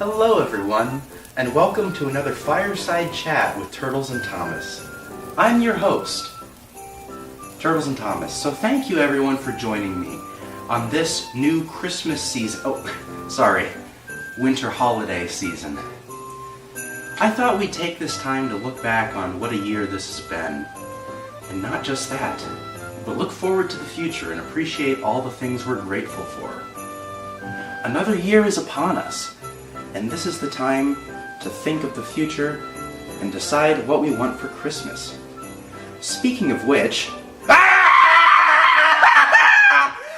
Hello everyone, and welcome to another fireside chat with Turtles and Thomas. I'm your host, Turtles and Thomas, so thank you everyone for joining me on this new Christmas season, winter holiday season. I thought we'd take this time to look back on what a year this has been, and not just that, but look forward to the future and appreciate all the things we're grateful for. Another year is upon us, and this is the time to think of the future and decide what we want for Christmas. Speaking of which...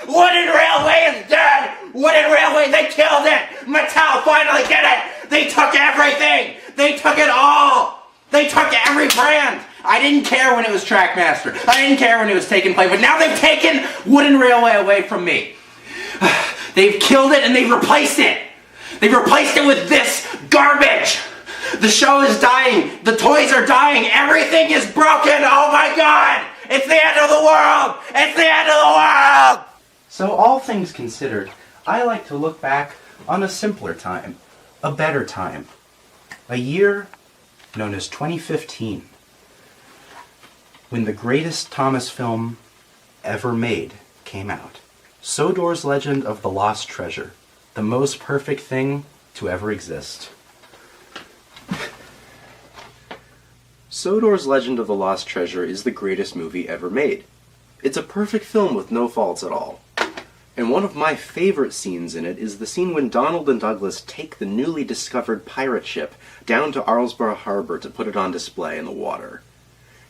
Wooden Railway is dead! Wooden Railway, they killed it! Mattel finally did it! They took everything! They took it all! They took every brand! I didn't care when it was Trackmaster. I didn't care when it was Take and Play, but now they've taken Wooden Railway away from me. They've killed it and they've replaced it. They've replaced it with this garbage. The show is dying. The toys are dying. Everything is broken. Oh my God. It's the end of the world. It's the end of the world. So all things considered, I like to look back on a simpler time, a better time. A year known as 2015. When the greatest Thomas film ever made came out. Sodor's Legend of the Lost Treasure, the most perfect thing to ever exist. Sodor's Legend of the Lost Treasure is the greatest movie ever made. It's a perfect film with no faults at all. And one of my favorite scenes in it is the scene when Donald and Douglas take the newly discovered pirate ship down to Arlesborough Harbor to put it on display in the water.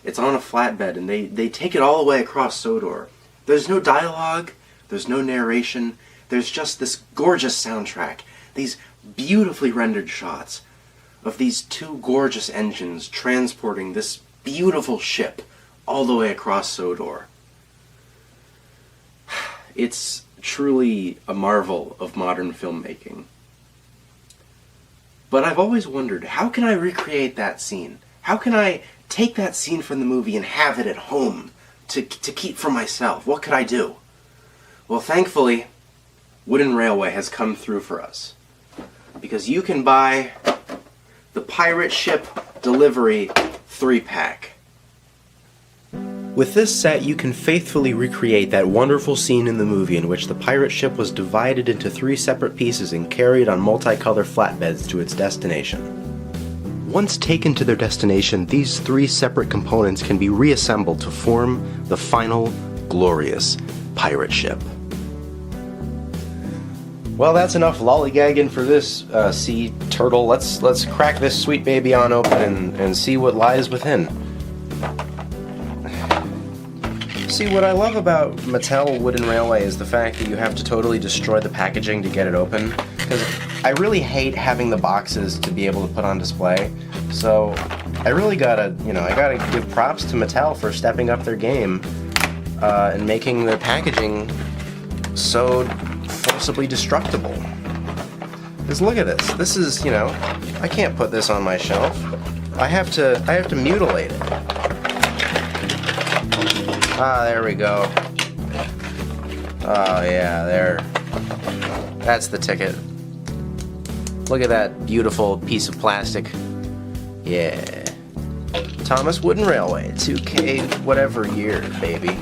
It's on a flatbed and they take it all the way across Sodor. There's no dialogue. There's no narration, there's just this gorgeous soundtrack, these beautifully rendered shots of these two gorgeous engines transporting this beautiful ship all the way across Sodor. It's truly a marvel of modern filmmaking. But I've always wondered, how can I recreate that scene? How can I take that scene from the movie and have it at home to keep for myself? What could I do? Well, thankfully, Wooden Railway has come through for us. Because you can buy the Pirate Ship Delivery 3-pack. With this set, you can faithfully recreate that wonderful scene in the movie in which the pirate ship was divided into 3 separate pieces and carried on multicolor flatbeds to its destination. Once taken to their destination, these 3 separate components can be reassembled to form the final, glorious pirate ship. Well, that's enough lollygagging for this sea turtle. Let's crack this sweet baby on open and see what lies within. See, what I love about Mattel Wooden Railway is the fact that you have to totally destroy the packaging to get it open. Because I really hate having the boxes to be able to put on display. So I really gotta give props to Mattel for stepping up their game and making their packaging so forcibly destructible. Because look at this. This is, I can't put this on my shelf. I have to mutilate it. Ah, there we go. Oh yeah, there. That's the ticket. Look at that beautiful piece of plastic. Yeah. Thomas Wooden Railway, 2K whatever year, baby.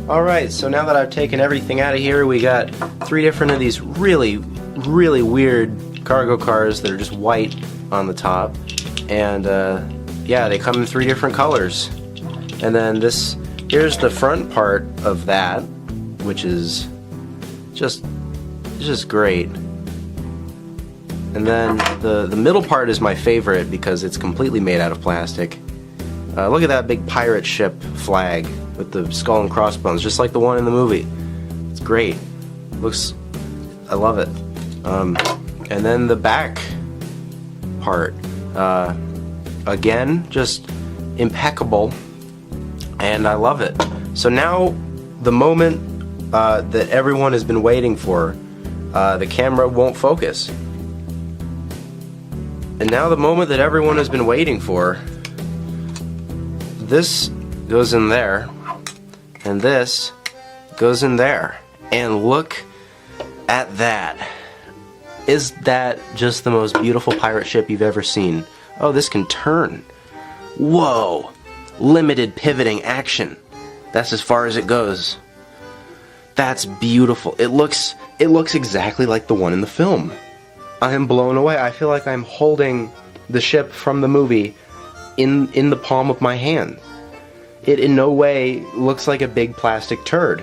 Alright, so now that I've taken everything out of here, we got 3 different of these really, really weird cargo cars that are just white on the top. And, yeah, they come in 3 different colors. And then here's the front part of that, which is just great. And then the middle part is my favorite because it's completely made out of plastic. Look at that big pirate ship flag with the skull and crossbones, just like the one in the movie. It's great. I love it. And then the back part, again, just impeccable, and I love it. So now, the moment that everyone has been waiting for, the camera won't focus. And now the moment that everyone has been waiting for, this goes in there, and this goes in there. And look at that. Is that just the most beautiful pirate ship you've ever seen? Oh, this can turn. Whoa! Limited pivoting action. That's as far as it goes. That's beautiful. It looks exactly like the one in the film. I am blown away. I feel like I'm holding the ship from the movie in the palm of my hand. It in no way looks like a big plastic turd.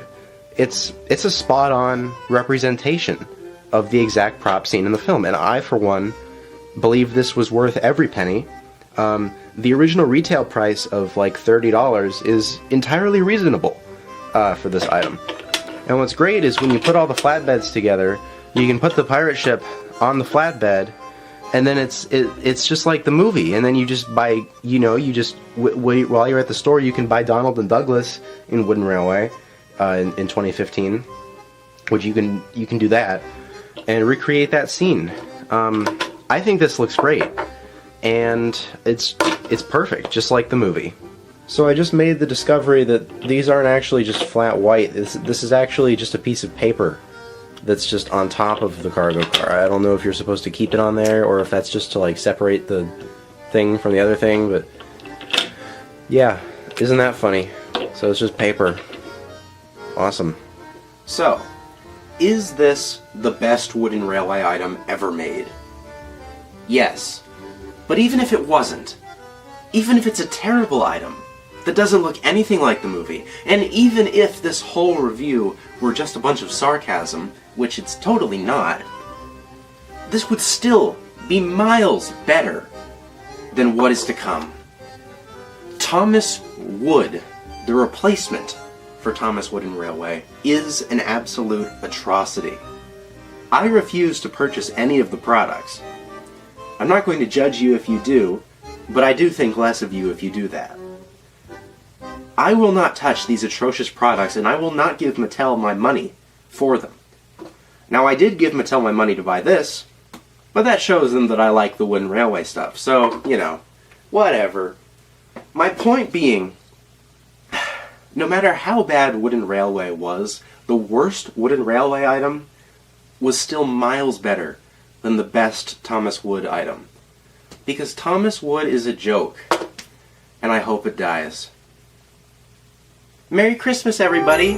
It's a spot-on representation of the exact prop scene in the film, and I, for one, believe this was worth every penny. The original retail price of like $30 is entirely reasonable for this item. And what's great is when you put all the flatbeds together, you can put the pirate ship on the flatbed, and then it's just like the movie. And then you just buy, while you're at the store, you can buy Donald and Douglas in Wooden Railway in 2015, which you can do that and recreate that scene. I think this looks great, and it's perfect, just like the movie. So I just made the discovery that these aren't actually just flat white. This is actually just a piece of paper that's just on top of the cargo car. I don't know if you're supposed to keep it on there or if that's just to like separate the thing from the other thing, but yeah, isn't that funny? So it's just paper. Awesome. So, is this the best wooden railway item ever made? Yes. But even if it wasn't, even if it's a terrible item that doesn't look anything like the movie, and even if this whole review were just a bunch of sarcasm, which it's totally not, this would still be miles better than what is to come. Thomas Wood, the replacement for Thomas Wooden Railway, is an absolute atrocity. I refuse to purchase any of the products. I'm not going to judge you if you do, but I do think less of you if you do that. I will not touch these atrocious products, and I will not give Mattel my money for them. Now, I did give Mattel my money to buy this, but that shows them that I like the Wooden Railway stuff, so, whatever. My point being, no matter how bad Wooden Railway was, the worst Wooden Railway item was still miles better than the best Thomas Wood item. Because Thomas Wood is a joke, and I hope it dies. Merry Christmas, everybody!